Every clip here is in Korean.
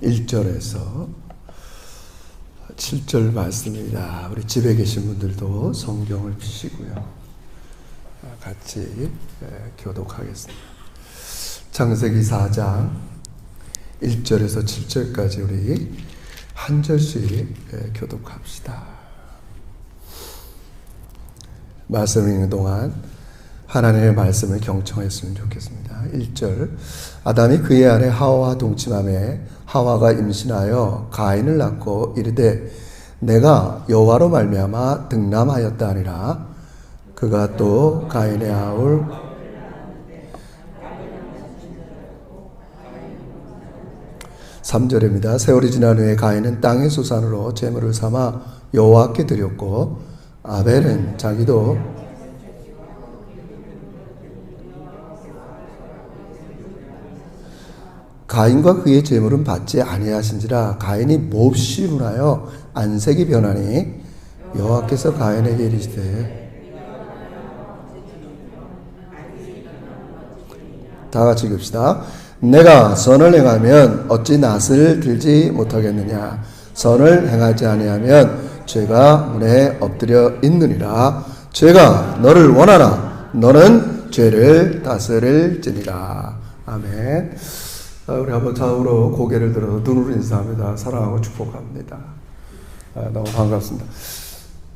1절에서 7절 말씀입니다. 우리 집에 계신 분들도 성경을 펴시고요. 같이 교독하겠습니다. 창세기 4장 1절에서 7절까지 우리 한 절씩 교독합시다. 말씀을 읽는 동안 하나님의 말씀을 경청했으면 좋겠습니다. 1절 아담이 그의 아내 하와와 동침하매 하와가 임신하여 가인을 낳고 이르되 내가 여호와로 말미암아 등남하였다 하니라. 그가 또 가인의 아울 3절입니다. 세월이 지난 후에 가인은 땅의 소산으로 제물을 삼아 여호와께 드렸고 아벨은 자기도 가인과 그의 제물은 받지 아니하신지라. 가인이 몹시 분하여 안색이 변하니 여호와께서 가인에게 이르시되 다 같이 읽읍시다. 내가 선을 행하면 어찌 낫을 들지 못하겠느냐. 선을 행하지 아니하면 죄가 문에 엎드려 있느니라. 죄가 너를 원하나 너는 죄를 다스릴지니라. 아멘. 우리 한번 좌우로 고개를 들어서 눈으로 인사합니다. 사랑하고 축복합니다. 너무 반갑습니다.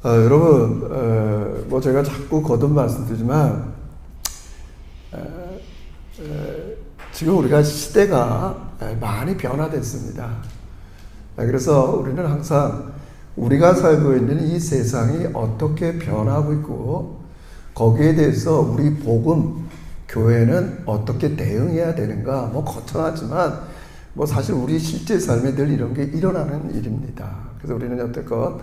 여러분, 뭐 제가 자꾸 거듭 말씀드리지만 지금 우리가 시대가 많이 변화됐습니다. 그래서 우리는 항상 우리가 살고 있는 이 세상이 어떻게 변하고 있고 거기에 대해서 우리 복음 교회는 어떻게 대응해야 되는가, 뭐 거창하지만 뭐 사실 우리 실제 삶에 늘 이런 게 일어나는 일입니다. 그래서 우리는 여태껏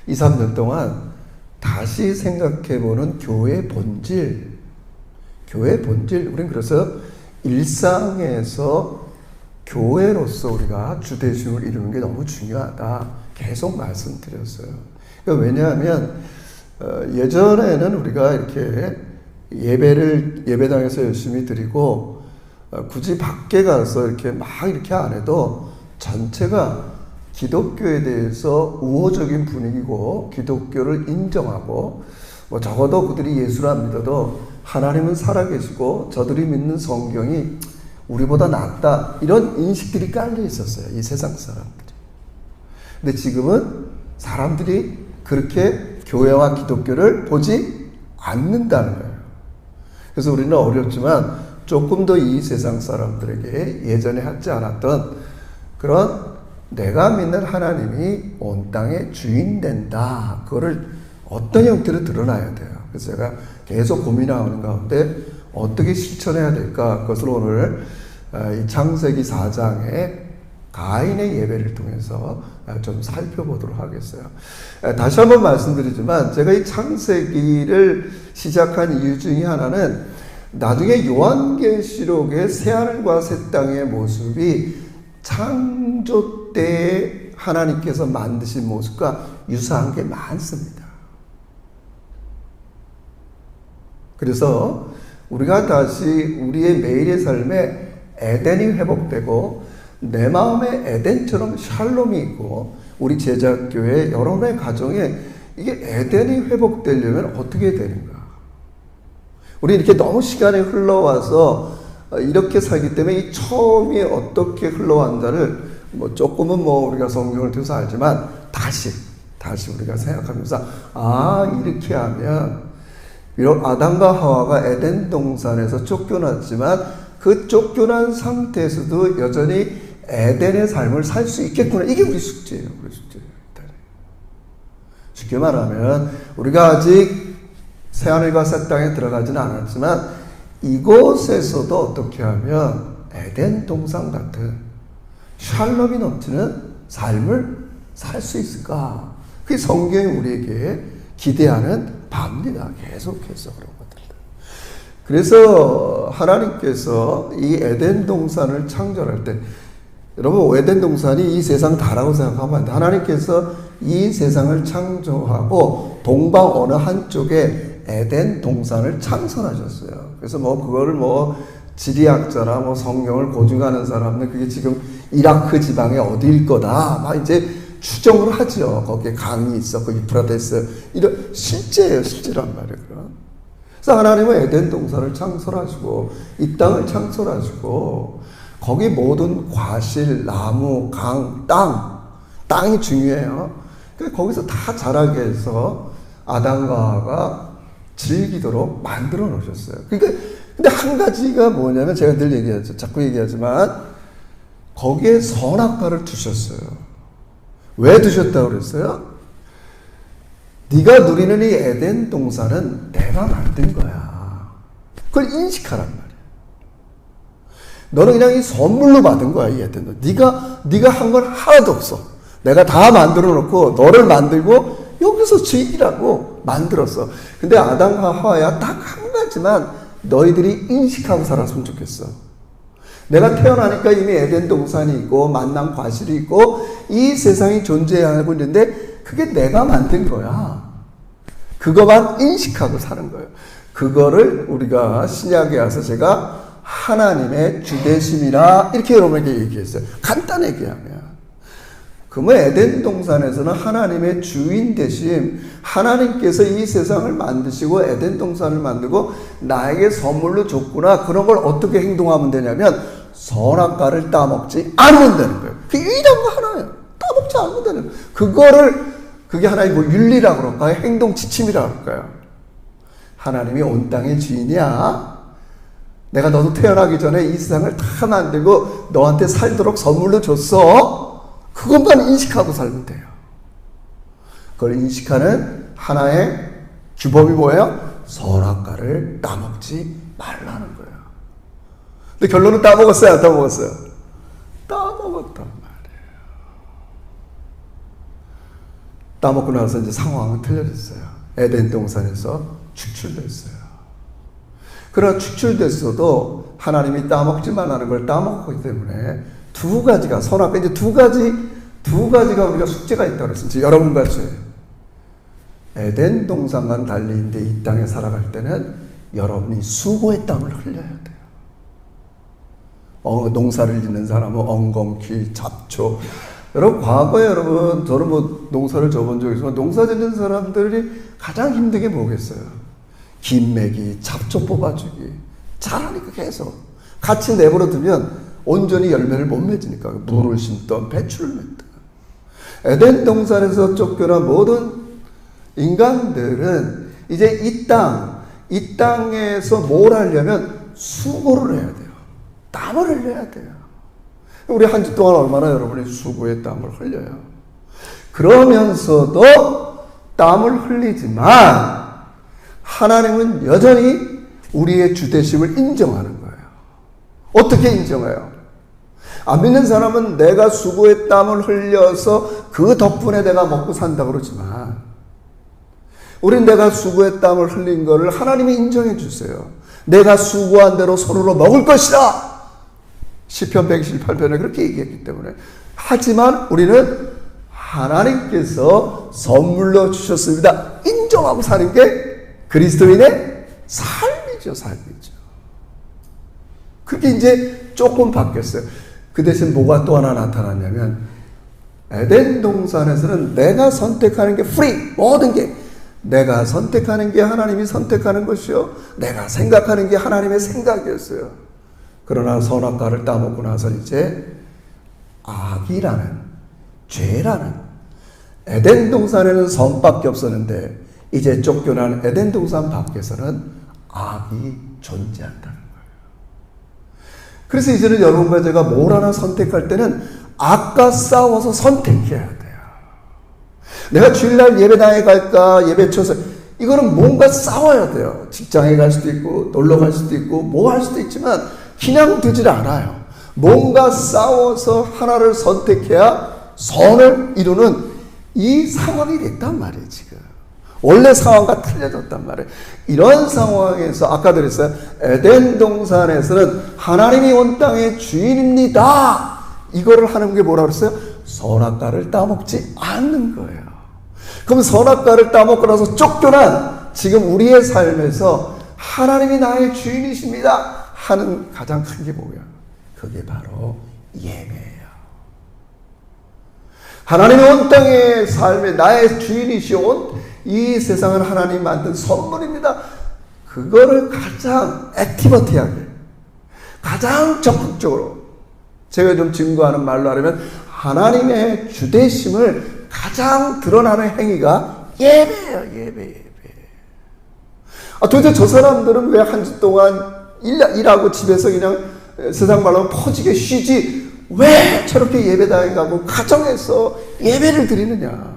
2, 3년 동안 다시 생각해보는 교회의 본질, 우리는 그래서 일상에서 교회로서 우리가 주대중을 이루는 게 너무 중요하다 계속 말씀드렸어요. 그러니까 왜냐하면 예전에는 우리가 이렇게 예배당에서 열심히 드리고 굳이 밖에 가서 이렇게 막 이렇게 안 해도 전체가 기독교에 대해서 우호적인 분위기고 기독교를 인정하고 뭐 적어도 그들이 예수를 안 믿어도 하나님은 살아계시고 저들이 믿는 성경이 우리보다 낫다 이런 인식들이 깔려 있었어요. 이 세상 사람들이. 근데 지금은 사람들이 그렇게 교회와 기독교를 보지 않는다는 거예요. 그래서 우리는 어렵지만 조금 더 이 세상 사람들에게 예전에 하지 않았던 그런 내가 믿는 하나님이 온 땅의 주인 된다. 그거를 어떤 형태로 드러나야 돼요. 그래서 제가 계속 고민하는 가운데 어떻게 실천해야 될까? 그것을 오늘 이 창세기 4장의 가인의 예배를 통해서 좀 살펴보도록 하겠어요. 다시 한번 말씀드리지만 제가 이 창세기를 시작한 이유 중에 하나는 나중에 요한계시록의 새하늘과 새 땅의 모습이 창조 때 하나님께서 만드신 모습과 유사한 게 많습니다. 그래서 우리가 다시 우리의 매일의 삶에 에덴이 회복되고 내 마음에 에덴처럼 샬롬이 있고 우리 제자교회 여러분의 가정에 이게 에덴이 회복되려면 어떻게 되는가? 우리 이렇게 너무 시간이 흘러와서 이렇게 살기 때문에 이 처음이 어떻게 흘러왔는지를 뭐 조금은 뭐 우리가 성경을 통해서 알지만 다시 우리가 생각하면서 이렇게 하면 비록 아담과 하와가 에덴 동산에서 쫓겨났지만 그 쫓겨난 상태에서도 여전히 에덴의 삶을 살 수 있겠구나. 이게 우리 숙제예요. 쉽게 말하면 우리가 아직 새하늘과 새 땅에 들어가지는 않았지만 이곳에서도 어떻게 하면 에덴 동산 같은 샬롬이 넘치는 삶을 살 수 있을까? 그게 성경이 우리에게 기대하는 바입니다. 계속해서 그런 것들입니다. 그래서 하나님께서 이 에덴 동산을 창조할 때 여러분 에덴 동산이 이 세상 다라고 생각하면 안 돼. 하나님께서 이 세상을 창조하고 동방 어느 한쪽에 에덴 동산을 창설하셨어요. 그래서 뭐 그거를 뭐 지리학자나 뭐 성경을 고증하는 사람들 그게 지금 이라크 지방의 어디일 거다. 막 이제 추정을 하죠. 거기에 강이 있어. 그 유프라데스. 이런, 실제예요. 실제란 말이에요. 그래서 하나님은 에덴 동산을 창설하시고, 이 땅을 창설하시고, 거기 모든 과실, 나무, 강, 땅이 중요해요. 그래서 거기서 다 자라게 해서 아담과 하와가 즐기도록 만들어 놓으셨어요. 그러니까, 근데 한 가지가 뭐냐면, 제가 늘 얘기하죠. 자꾸 얘기하지만, 거기에 선악과를 두셨어요. 왜 두셨다고 그랬어요? 네가 누리는 이 에덴 동산은 내가 만든 거야. 그걸 인식하란 말이야. 너는 그냥 이 선물로 받은 거야, 이 에덴 동산. 네가 한 건 하나도 없어. 내가 다 만들어 놓고 너를 만들고 여기서 즐기라고 만들었어. 근데 아담과 하와야 딱 한 가지만 너희들이 인식하고 살았으면 좋겠어. 내가 태어나니까 이미 에덴 동산이 있고 만남 과실이 있고 이 세상이 존재하고 있는데 그게 내가 만든 거야. 그거만 인식하고 사는 거예요. 그거를 우리가 신약에 와서 제가 하나님의 주되심이라 이렇게 여러분에게 얘기했어요. 간단히 얘기하면. 그러면 에덴 동산에서는 하나님의 주인 되심, 하나님께서 이 세상을 만드시고 에덴 동산을 만들고 나에게 선물로 줬구나. 그런 걸 어떻게 행동하면 되냐면 선악과를 따먹지 않으면 되는 거예요. 그게 유일한 거 하나예요. 따먹지 않으면 되는 거예요. 그게 하나의 뭐 윤리라고 그럴까요? 행동 지침이라고 그럴까요? 하나님이 온 땅의 주인이야. 내가 너도 태어나기 전에 이 세상을 다 만들고 너한테 살도록 선물로 줬어. 그것만 인식하고 살면 돼요. 그걸 인식하는 하나의 규범이 뭐예요? 선악과를 따먹지 말라는 거예요. 근데 결론은 따먹었어요? 안 따먹었어요? 따먹었단 말이에요. 따먹고 나서 이제 상황은 틀려졌어요. 에덴 동산에서 축출됐어요. 그러나 축출됐어도 하나님이 따먹지 말라는 걸 따먹었기 때문에 두 가지가 선악과 이제 두 가지가 우리가 숙제가 있다고 그랬어요. 여러분과 저예요. 에덴 동산과는 달리 이제 이 땅에 살아갈 때는 여러분이 수고의 땀을 흘려야 돼요. 농사를 짓는 사람은 엉겅퀴, 잡초. 여러분 과거에 저는 뭐 농사를 져본 적이 있지만 농사 짓는 사람들이 가장 힘든 게 뭐겠어요? 김매기, 잡초 뽑아주기. 잘하니까 계속 같이 내버려 두면 온전히 열매를 못 맺으니까 물을 심던 배추를 맺던 에덴 동산에서 쫓겨난 모든 인간들은 이제 이 땅에서 뭘 하려면 수고를 해야 돼요. 땀을 흘려야 돼요. 우리 한 주 동안 얼마나 여러분이 수고의 땀을 흘려요. 그러면서도 땀을 흘리지만 하나님은 여전히 우리의 주되심을 인정하는 거예요. 어떻게 인정해요? 안 믿는 사람은 내가 수고의 땀을 흘려서 그 덕분에 내가 먹고 산다고 그러지만 우린 내가 수고의 땀을 흘린 거를 하나님이 인정해 주세요. 내가 수고한 대로 손으로 먹을 것이다. 시편 128편에 그렇게 얘기했기 때문에. 하지만 우리는 하나님께서 선물로 주셨습니다. 인정하고 사는 게 그리스도인의 삶이죠. 그렇게 이제 조금 바뀌었어요. 그 대신 뭐가 또 하나 나타났냐면 에덴 동산에서는 내가 선택하는 게 free, 모든 게 내가 선택하는 게 하나님이 선택하는 것이요 내가 생각하는 게 하나님의 생각이었어요. 그러나 선악과를 따먹고 나서 이제 악이라는 죄라는 에덴 동산에는 선밖에 없었는데 이제 쫓겨난 에덴 동산 밖에서는 악이 존재한다는 거예요. 그래서 이제는 여러분과 제가 뭘 하나 선택할 때는 악과 싸워서 선택해야 돼요. 내가 주일날 예배당에 갈까 예배쳐서 이거는 뭔가 싸워야 돼요. 직장에 갈 수도 있고 놀러 갈 수도 있고 뭐 할 수도 있지만 그냥 되질 않아요. 뭔가 싸워서 하나를 선택해야 선을 이루는 이 상황이 됐단 말이에요. 지금 원래 상황과 틀려졌단 말이에요. 이런 상황에서 아까도 그랬어요. 에덴 동산에서는 하나님이 온 땅의 주인입니다. 이거를 하는 게 뭐라고 그랬어요? 선악과를 따먹지 않는 거예요. 그럼 선악과를 따먹고 나서 쫓겨난 지금 우리의 삶에서 하나님이 나의 주인이십니다 하는 가장 큰 게 뭐예요? 그게 바로 예배예요. 하나님이 온 땅의 삶의 나의 주인이시온 이 세상은 하나님이 만든 선물입니다. 그거를 가장 액티버티하게, 가장 적극적으로, 제가 좀 증거하는 말로 하려면 하나님의 주되심을 가장 드러나는 행위가 예배예요. 예배. 도대체 저 사람들은 왜 한 주 동안 일하고 집에서 그냥 세상 말로 퍼지게 쉬지 왜 저렇게 예배당에 가고 가정에서 예배를 드리느냐.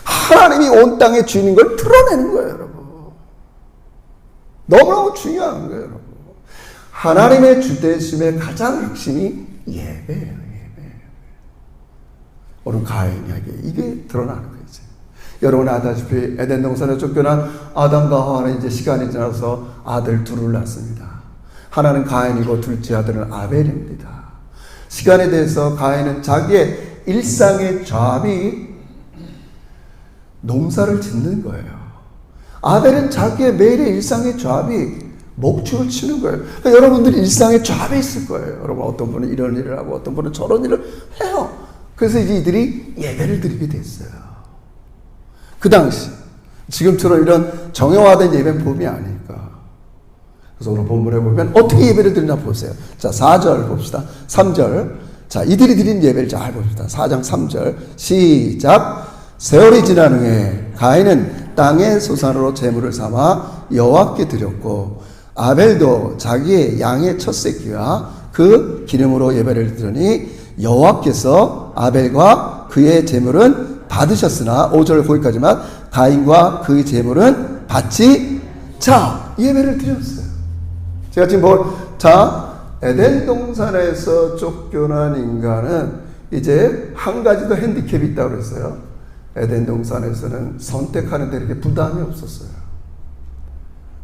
하나님이 온 땅의 주인인 걸 드러내는 거예요, 여러분. 너무너무 중요한 거예요, 여러분. 하나님의 주되심의 가장 핵심이 예배예요, 예배. 오늘 가인에게 이게 드러나는 거죠. 여러분 아다시피 에덴 동산에 쫓겨난 아담과 하와는 이제 시간이 지나서 아들 둘을 낳습니다. 하나는 가인이고 둘째 아들은 아벨입니다. 시간에 대해서 가인은 자기의 일상의 잡이 농사를 짓는 거예요. 아벨은 자기의 매일의 일상의 잡이 목축을 치는 거예요. 그러니까 여러분들이 일상의 잡이 있을 거예요. 여러분 어떤 분은 이런 일을 하고 어떤 분은 저런 일을 해요. 그래서 이제 이들이 예배를 드리게 됐어요. 그 당시 지금처럼 이런 정형화된 예배법이 아니니까. 그래서 오늘 본문에 보면 어떻게 예배를 드리나 보세요. 자, 4절 봅시다. 3절. 자, 이들이 드린 예배를 잘 봅시다. 4장 3절 시작. 세월이 지난 후에 가인은 땅의 소산으로 제물을 삼아 여호와께 드렸고 아벨도 자기의 양의 첫 새끼와 그 기름으로 예배를 드리니 여호와께서 아벨과 그의 제물은 받으셨으나 5절 거기까지만 가인과 그의 제물은 받지. 자, 예배를 드렸어요. 제가 지금 에덴 동산에서 쫓겨난 인간은 이제 한 가지 더 핸디캡이 있다고 그랬어요. 에덴 동산에서는 선택하는 데 이렇게 부담이 없었어요.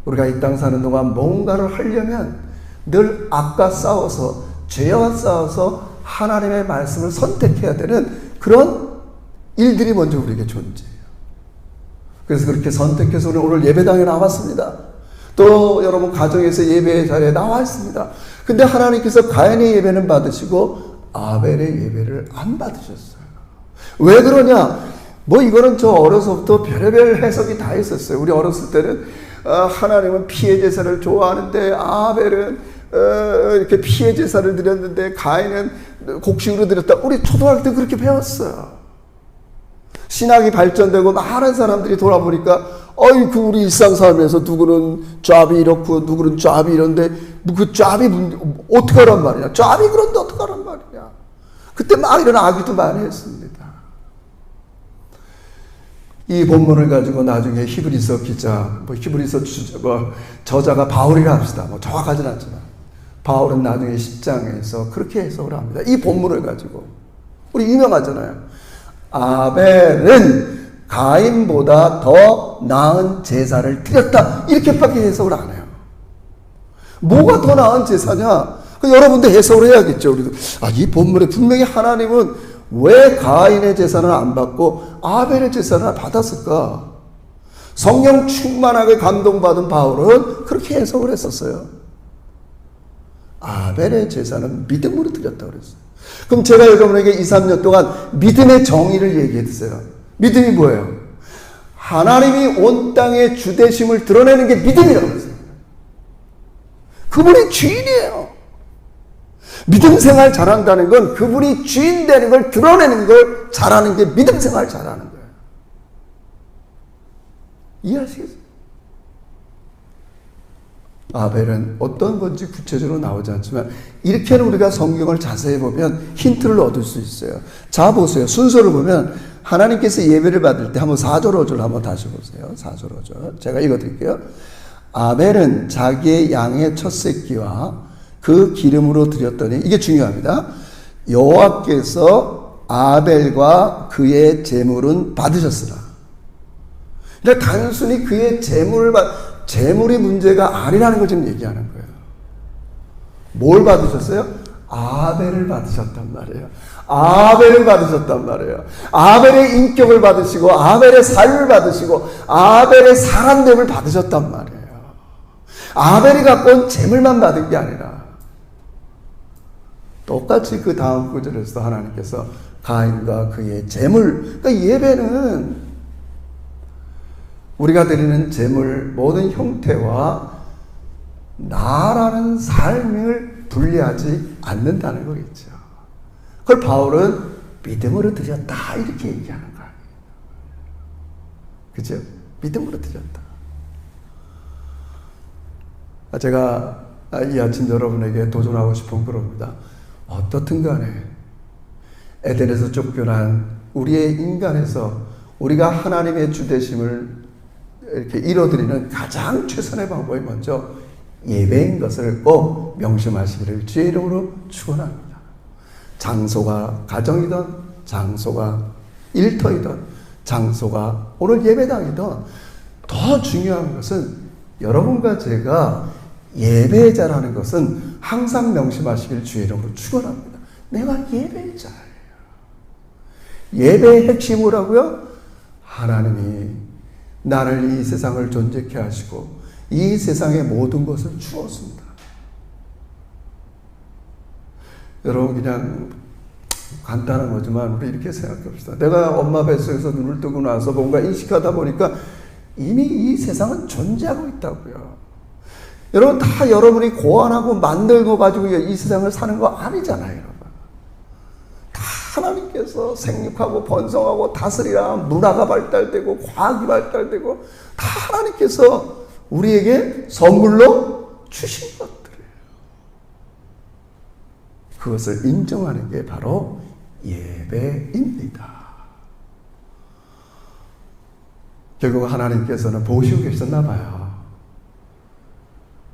우리가 이 땅 사는 동안 뭔가를 하려면 늘 악과 싸워서, 죄와 싸워서 하나님의 말씀을 선택해야 되는 그런 일들이 먼저 우리에게 존재해요. 그래서 그렇게 선택해서 오늘 예배당에 나왔습니다. 또 여러분 가정에서 예배 자리에 나와 있습니다. 근데 하나님께서 가인의 예배는 받으시고 아벨의 예배를 안 받으셨어요. 왜 그러냐? 이거는 저 어려서부터 별의별 해석이 다 있었어요. 우리 어렸을 때는 하나님은 피해 제사를 좋아하는데 아벨은 이렇게 피해 제사를 드렸는데 가인은 곡식으로 드렸다. 우리 초등학교 때 그렇게 배웠어요. 신학이 발전되고 많은 사람들이 돌아보니까 우리 일상삶에서 누구는 짭이 이렇고 누구는 짭이 이런데 그 짭이 어떻게 하란 말이냐. 짭이 그런데 어떻게 하란 말이냐. 그때 막 이런 악의도 많이 했습니다. 이 본문을 가지고 나중에 히브리서 기자, 히브리서 저자가 바울이라 합시다. 정확하진 않지만 바울은 나중에 10장에서 그렇게 해석을 합니다. 이 본문을 가지고 우리 유명하잖아요. 아벨은 가인보다 더 나은 제사를 드렸다. 이렇게밖에 해석을 안 해요. 뭐가 더 나은 제사냐? 여러분도 해석을 해야겠죠. 우리도 이 본문에 분명히 하나님은 왜 가인의 제사는 안 받고 아벨의 제사는 받았을까? 성령 충만하게 감동받은 바울은 그렇게 해석을 했었어요. 아벨의 제사는 믿음으로 드렸다고 그랬어요. 그럼 제가 여러분에게 2, 3년 동안 믿음의 정의를 얘기했어요. 믿음이 뭐예요? 하나님이 온 땅의 주되심을 드러내는 게 믿음이라고 했어요. 그분이 주인이에요. 믿음 생활 잘한다는 건 그분이 주인 되는 걸 드러내는 걸 잘하는 게 믿음 생활 잘하는 거예요. 이해하시겠어요? 아벨은 어떤 건지 구체적으로 나오지 않지만 이렇게는 우리가 성경을 자세히 보면 힌트를 얻을 수 있어요. 자 보세요. 순서를 보면 하나님께서 예배를 받을 때 한번 4절 5절 한번 다시 보세요. 4절 5절 제가 읽어드릴게요. 아벨은 자기의 양의 첫 새끼와 그 기름으로 드렸더니 이게 중요합니다. 여호와께서 아벨과 그의 제물은 받으셨으나. 그러니까 단순히 그의 제물이 문제가 아니라는 걸 지금 얘기하는 거예요. 뭘 받으셨어요? 아벨을 받으셨단 말이에요. 아벨을 받으셨단 말이에요. 아벨의 인격을 받으시고 아벨의 삶을 받으시고 아벨의 사람됨을 받으셨단 말이에요. 아벨이 갖고 온 제물만 받은 게 아니라 똑같이 그 다음 구절에서 하나님께서 가인과 그의 재물. 그러니까 예배는 우리가 드리는 재물 모든 형태와 나라는 삶을 분리하지 않는다는 거겠죠. 그걸 바울은 믿음으로 드렸다 이렇게 얘기하는 거예요. 그죠? 믿음으로 드렸다. 제가 이 아침 여러분에게 도전하고 싶은 그럽니다. 어떻든 간에 에덴에서 쫓겨난 우리의 인간에서 우리가 하나님의 주되심을 이렇게 이뤄드리는 가장 최선의 방법이 먼저 예배인 것을 꼭 명심하시기를 주의 이름으로 축원합니다. 장소가 가정이든 장소가 일터이든 장소가 오늘 예배당이든 더 중요한 것은 여러분과 제가 예배자라는 것은 항상 명심하시기를 주의 이름으로 축원합니다. 내가 예배자예요. 예배의 핵심이 뭐라고요? 하나님이 나를 이 세상을 존재케 하시고 이 세상의 모든 것을 주었습니다. 여러분 그냥 간단한 거지만 우리 이렇게 생각합시다. 내가 엄마 뱃속에서 눈을 뜨고 나서 뭔가 인식하다 보니까 이미 이 세상은 존재하고 있다고요. 여러분 다 여러분이 고안하고 만들고 가지고 이 세상을 사는 거 아니잖아요. 여러분. 다 하나님께서 생육하고 번성하고 다스리라 문화가 발달되고 과학이 발달되고 다 하나님께서 우리에게 선물로 주신 것들이에요. 그것을 인정하는 게 바로 예배입니다. 결국 하나님께서는 보시고 계셨나 봐요.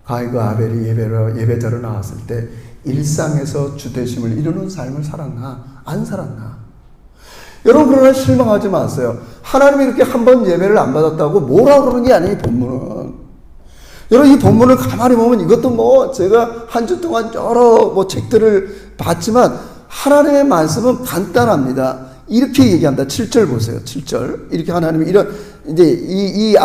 가인과 아벨이 예배자로 나왔을 때 일상에서 주되심을 이루는 삶을 살았나 안 살았나. 여러분 그러나 실망하지 마세요. 하나님이 이렇게 한 번 예배를 안 받았다고 뭐라 그러는 게 아니에요. 본문은. 여러분 이 본문을 가만히 보면 이것도 제가 한 주 동안 여러 책들을 봤지만 하나님의 말씀은 간단합니다. 이렇게 얘기합니다. 7절 보세요. 7절. 이렇게 하나님이 이런 이제 이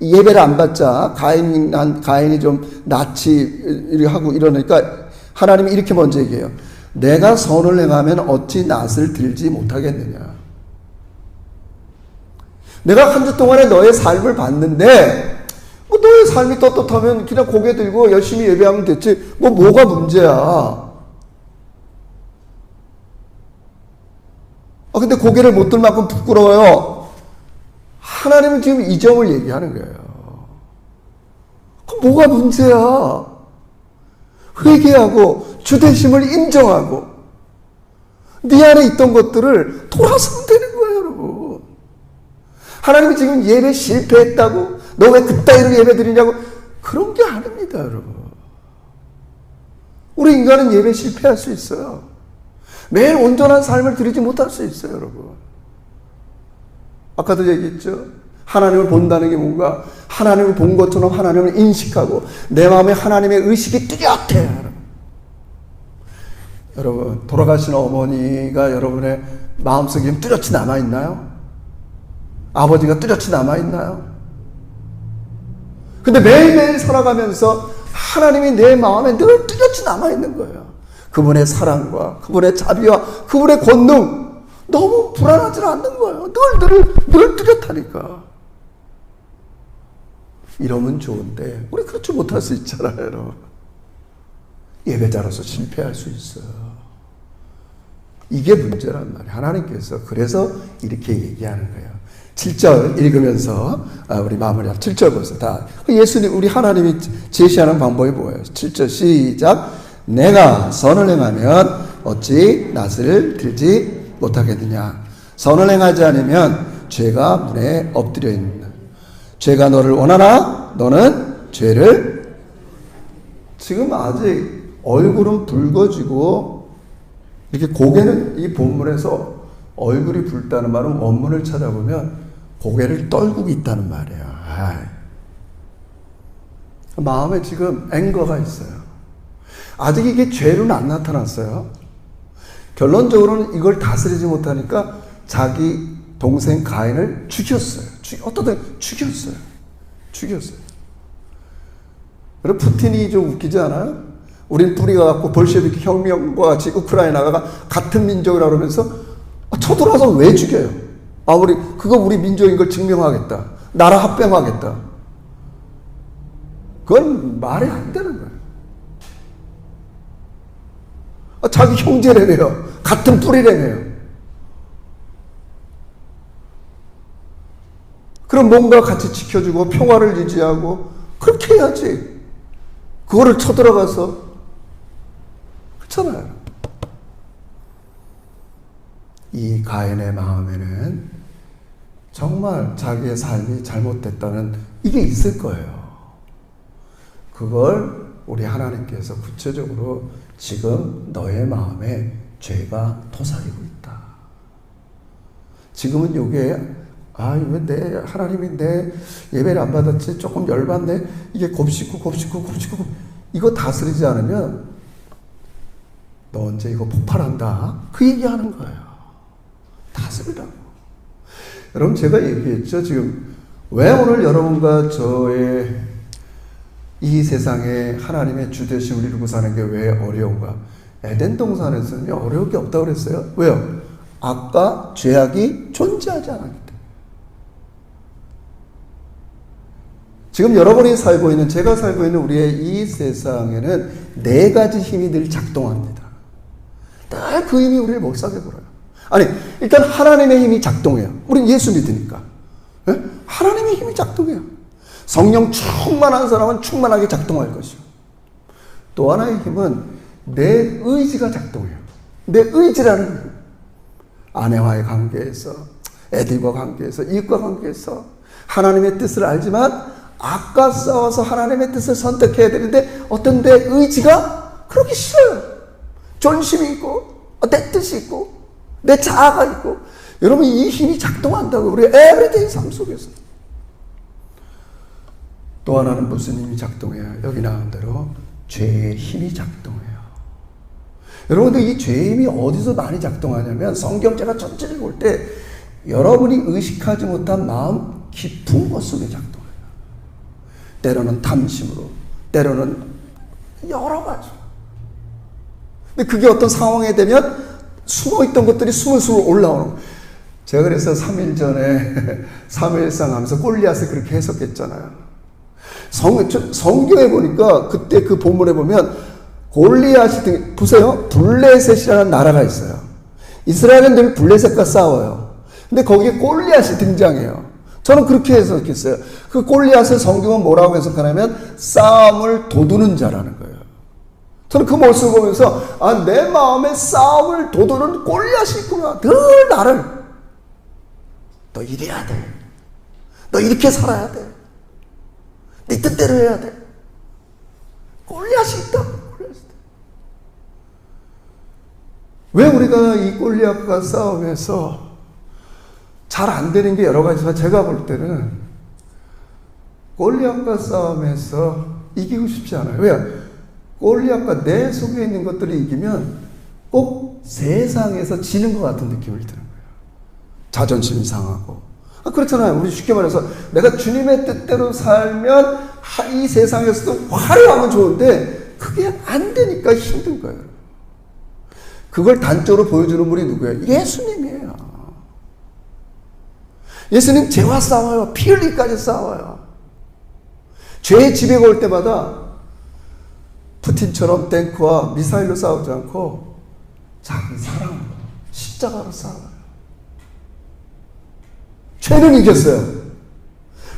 예배를 안 받자 가인이 좀 낯이 하고 이러니까 하나님이 이렇게 먼저 얘기해요. 내가 선을 행하면 어찌 낯을 들지 못하겠느냐. 내가 한 주 동안에 너의 삶을 봤는데 너의 삶이 떳떳하면 그냥 고개 들고 열심히 예배하면 됐지 뭐가 문제야. 근데 고개를 못 들 만큼 부끄러워요. 하나님은 지금 이 점을 얘기하는 거예요. 그럼 뭐가 문제야? 회개하고 주되심을 인정하고 네 안에 있던 것들을 돌아서면 되는 거예요, 여러분. 하나님이 지금 예배 실패했다고 너 왜 그따위로 예배 드리냐고 그런 게 아닙니다, 여러분. 우리 인간은 예배 실패할 수 있어요. 매일 온전한 삶을 드리지 못할 수 있어요, 여러분. 아까도 얘기했죠. 하나님을 본다는 게 뭔가 하나님을 본 것처럼 하나님을 인식하고 내 마음에 하나님의 의식이 뚜렷해. 여러분 돌아가신 어머니가 여러분의 마음속에 뚜렷이 남아있나요? 아버지가 뚜렷이 남아있나요? 근데 매일매일 살아가면서 하나님이 내 마음에 늘 뚜렷이 남아있는 거예요. 그분의 사랑과 그분의 자비와 그분의 권능 너무 불안하지 않는 거예요. 늘 뚜렷하니까. 이러면 좋은데 우리 그렇지 못할 수 있잖아요, 여러분. 예배자로서 실패할 수 있어요. 이게 문제란 말이에요. 하나님께서 그래서 이렇게 얘기하는 거예요. 7절 읽으면서 우리 마무리합니다. 7절 보세요. 다 예수님 우리 하나님이 제시하는 방법이 뭐예요? 7절 시작. 내가 선을 행하면 어찌 낯을 들지 못하겠느냐. 선을 행하지 않으면 죄가 문에 엎드려 있느냐. 죄가 너를 원하나 너는 죄를. 지금 아직 얼굴은 붉어지고 이렇게 고개는 이 본문에서 얼굴이 붉다는 말은 원문을 찾아보면 고개를 떨구고 있다는 말이에요. 마음에 지금 앵거가 있어요. 아직 이게 죄로는 안 나타났어요. 결론적으로는 이걸 다스리지 못하니까 자기 동생 가인을 죽였어요. 어떻게 죽였어요. 여러분 푸틴이 좀 웃기지 않아요? 우린 뿌리가 갖고 볼셰비키 혁명과 같이 우크라이나가 같은 민족이라고 그러면서 쳐들어와서 왜 죽여요? 그거 우리 민족인 걸 증명하겠다. 나라 합병하겠다. 그건 말이 안 되는 거예요. 자기 형제래요. 같은 뿌리래요. 그럼 뭔가 같이 지켜주고 평화를 유지하고 그렇게 해야지. 그거를 쳐들어가서 그렇잖아요. 이 가인의 마음에는 정말 자기의 삶이 잘못됐다는 이게 있을 거예요. 그걸 우리 하나님께서 구체적으로 지금 너의 마음에 죄가 도사리고 있다. 지금은 이게 왜 하나님이 내 예배를 안 받았지? 조금 열받네? 이게 곱씹고 이거 다스리지 않으면 너 언제 이거 폭발한다? 그 얘기하는 거예요. 다스리라고. 여러분 제가 얘기했죠. 지금 왜 오늘 여러분과 저의 이 세상에 하나님의 주되심을 이루고 사는 게 왜 어려운가? 에덴 동산에서는요 어려울 게 없다고 그랬어요. 왜요? 악과 죄악이 존재하지 않았기 때문에. 지금 여러분이 살고 있는, 제가 살고 있는 우리의 이 세상에는 네 가지 힘이 늘 작동합니다. 늘 그 힘이 우리를 못 살게 굴어요. 일단 하나님의 힘이 작동해요. 우린 예수 믿으니까. 네? 하나님의 힘이 작동해요. 성령 충만한 사람은 충만하게 작동할 것이요. 또 하나의 힘은 내 의지가 작동해요. 내 의지라는 힘. 아내와의 관계에서, 애들과 관계에서, 이웃과 관계에서 하나님의 뜻을 알지만 악과 싸워서 하나님의 뜻을 선택해야 되는데 어떤 내 의지가 그러기 싫어요. 존심이 있고 내 뜻이 있고 내 자아가 있고. 여러분 이 힘이 작동한다고 우리 에브리데이 삶 속에서. 또 하나는 무슨 힘이 작동해요? 여기 나온 대로 죄의 힘이 작동해요. 여러분들 이 죄의 힘이 어디서 많이 작동하냐면 성경 제가 전체를 볼 때 여러분이 의식하지 못한 마음 깊은 곳 속에 작동해요. 때로는 탐심으로, 때로는 여러 가지. 근데 그게 어떤 상황에 되면 숨어있던 것들이 스물스물 올라오는 거예요. 제가 그래서 3일 전에 사무엘상 하면서 골리앗을 그렇게 해석했잖아요. 성경에 보니까 그때 그 본문에 보면 골리앗이 보세요. 블레셋이라는 나라가 있어요. 이스라엘은 늘 블레셋과 싸워요. 근데 거기에 골리앗이 등장해요. 저는 그렇게 해석했어요. 그 골리앗을 성경은 뭐라고 해석하냐면 싸움을 도두는 자라는 거예요. 저는 그 모습을 보면서 내 마음에 싸움을 도두는 골리앗이 있구나. 늘 나를 너 이래야 돼. 너 이렇게 살아야 돼. 네 뜻대로 해야 돼. 골리앗이 있다. 왜 우리가 이 골리앗과 싸움에서 잘 안 되는 게 여러 가지지만 제가 볼 때는 골리앗과 싸움에서 이기고 싶지 않아요. 왜요? 골리앗과 내 속에 있는 것들이 이기면 꼭 세상에서 지는 것 같은 느낌을 드는 거예요. 자존심이 상하고. 그렇잖아요. 우리 쉽게 말해서 내가 주님의 뜻대로 살면 이 세상에서도 화려하면 좋은데 그게 안 되니까 힘든 거예요. 그걸 단적으로 보여주는 분이 누구예요? 예수님이에요. 예수님 죄와 싸워요. 피 흘리기까지 싸워요. 죄의 지배가 올 때마다 푸틴처럼 탱크와 미사일로 싸우지 않고 자기 사랑으로 십자가로 싸워요. 죄는 이겼어요.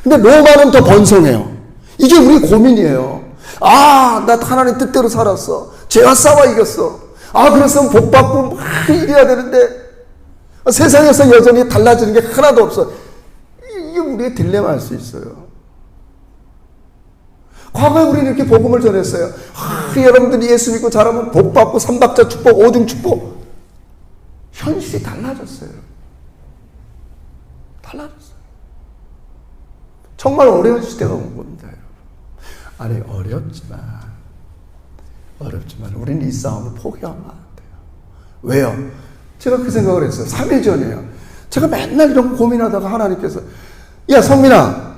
근데 로마는 더 번성해요. 이게 우리 고민이에요. 나 하나님 뜻대로 살았어. 죄와 싸워 이겼어. 그래서 복 받고 막 이래야 되는데 세상에서 여전히 달라지는 게 하나도 없어. 이게 우리의 딜레마일 수 있어요. 과거에 우리는 이렇게 복음을 전했어요. 여러분들이 예수 믿고 자라면 복 받고 삼박자 축복, 오중 축복. 현실이 달라졌어요. 달라졌어요. 정말 어려운 시대가 온 겁니다. 어렵지만 우리는 이 싸움을 포기하면 안 돼요. 왜요? 제가 그 생각을 했어요. 3일 전이에요. 제가 맨날 이런 거 고민하다가 하나님께서 야 성민아,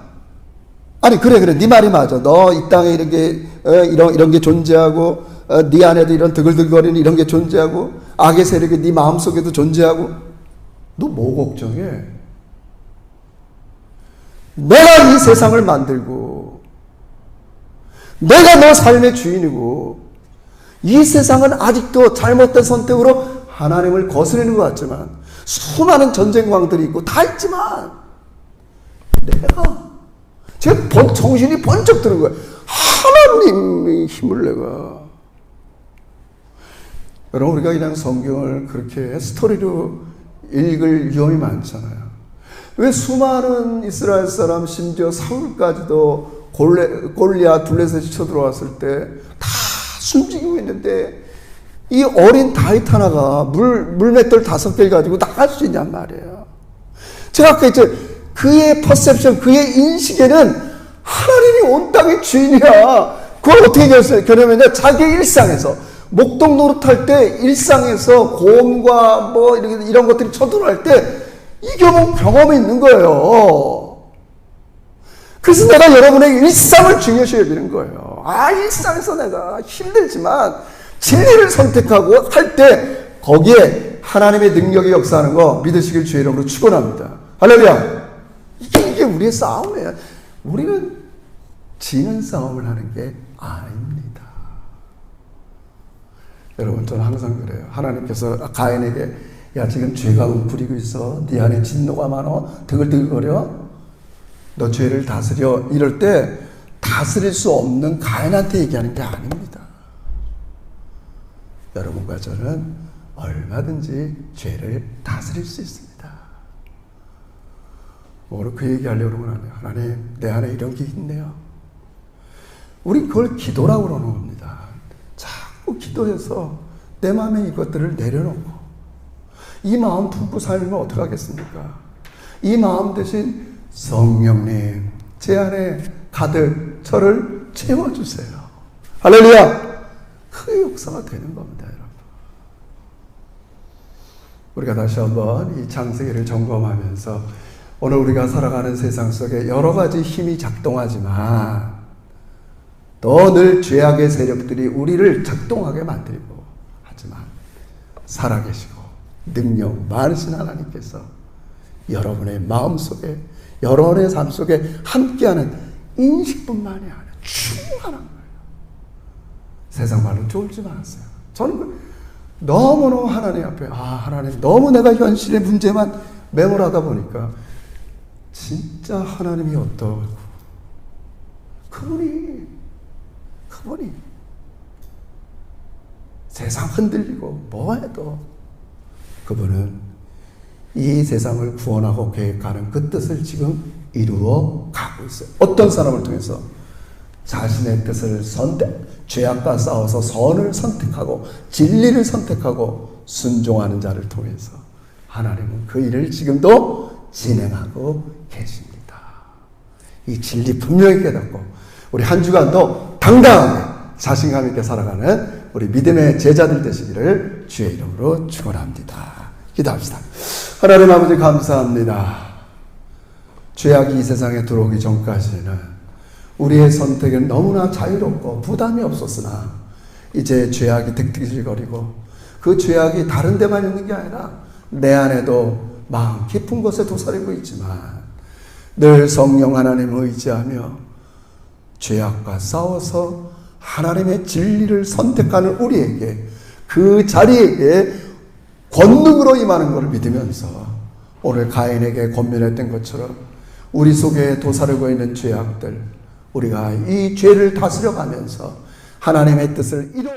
그래 네 말이 맞아. 너 이 땅에 이런 게 존재하고 네 안에도 이런 드글드글거리는 이런 게 존재하고 악의 세력이 네 마음속에도 존재하고 너 뭐 걱정해? 내가 이 세상을 만들고 내가 너 삶의 주인이고 이 세상은 아직도 잘못된 선택으로 하나님을 거스르는 것 같지만 수많은 전쟁광들이 있고 다 있지만 내가 제가 정신이 번쩍 드는 거예요. 하나님의 힘을 내가. 여러분 우리가 그냥 성경을 그렇게 스토리로 읽을 위험이 많잖아요. 왜 수많은 이스라엘 사람 심지어 사울까지도 골리앗 둘레셋이 쳐들어왔을 때 다 숨지고 있는데 이 어린 다윗 하나가 물맷돌 5개를 가지고 나갈 수 있냔 말이에요. 제가 아까 했죠. 그의 퍼셉션, 그의 인식에는 하나님이 온 땅의 주인이야. 그걸 어떻게 결정했냐? 자기 일상에서 목동 노릇할 때 일상에서 고음과 뭐 이런 것들이 쳐들어갈 때 이겨본 경험이 있는 거예요. 그래서 내가 여러분의 일상을 중요시 여기는 거예요. 일상에서 내가 힘들지만 진리를 선택하고 할 때 거기에 하나님의 능력이 역사하는 거 믿으시길 주의 이름으로 축원합니다. 할렐루야. 이게 우리의 싸움이에요. 우리는 지는 싸움을 하는 게 아닙니다. 여러분 저는 항상 그래요. 하나님께서 가인에게 야 지금 죄가 움푸리고 있어. 네 안에 진노가 많어. 드글드글거려. 너 죄를 다스려. 이럴 때 다스릴 수 없는 가인한테 얘기하는 게 아닙니다. 여러분과 저는 얼마든지 죄를 다스릴 수 있습니다. 오늘 그 얘기하려고 그러면 안 돼요. 하나님 내 안에 이런 게 있네요. 우리 그걸 기도라고 그러는 겁니다. 자꾸 기도해서 내 마음에 이것들을 내려놓고 이 마음 품고 살면 어떡하겠습니까? 이 마음 대신 성령님 제 안에 가득 저를 채워주세요. 할렐루야. 그 역사가 되는 겁니다. 여러분. 우리가 다시 한번 이 창세기를 점검하면서 오늘 우리가 살아가는 세상 속에 여러 가지 힘이 작동하지만 또 늘 죄악의 세력들이 우리를 작동하게 만들고 하지만 살아계시고 능력 많으신 하나님께서 여러분의 마음속에 여러분의 삶 속에 함께하는 인식뿐만이 아니라 충만한 거예요. 세상 말로 쫄지 마세요. 저는 너무너무 하나님 앞에 하나님 너무 내가 현실의 문제만 매몰하다 보니까 진짜 하나님이 어떠고 그분이 세상 흔들리고 뭐해도 그분은 이 세상을 구원하고 계획하는 그 뜻을 지금 이루어 가고 있어요. 어떤 사람을 통해서 자신의 뜻을 죄악과 싸워서 선을 선택하고 진리를 선택하고 순종하는 자를 통해서 하나님은 그 일을 지금도 진행하고 계십니다. 이 진리 분명히 깨닫고 우리 한 주간도 당당하게 자신감 있게 살아가는 우리 믿음의 제자들 되시기를 주의 이름으로 축원합니다. 기도합시다. 하나님 아버지 감사합니다. 죄악이 이 세상에 들어오기 전까지는 우리의 선택은 너무나 자유롭고 부담이 없었으나 이제 죄악이 득득질거리고 그 죄악이 다른 데만 있는 게 아니라 내 안에도 마음 깊은 곳에 도사리고 있지만 늘 성령 하나님을 의지하며 죄악과 싸워서 하나님의 진리를 선택하는 우리에게 그 자리에게 권능으로 임하는 것을 믿으면서 오늘 가인에게 권면했던 것처럼 우리 속에 도사리고 있는 죄악들 우리가 이 죄를 다스려가면서 하나님의 뜻을 이루어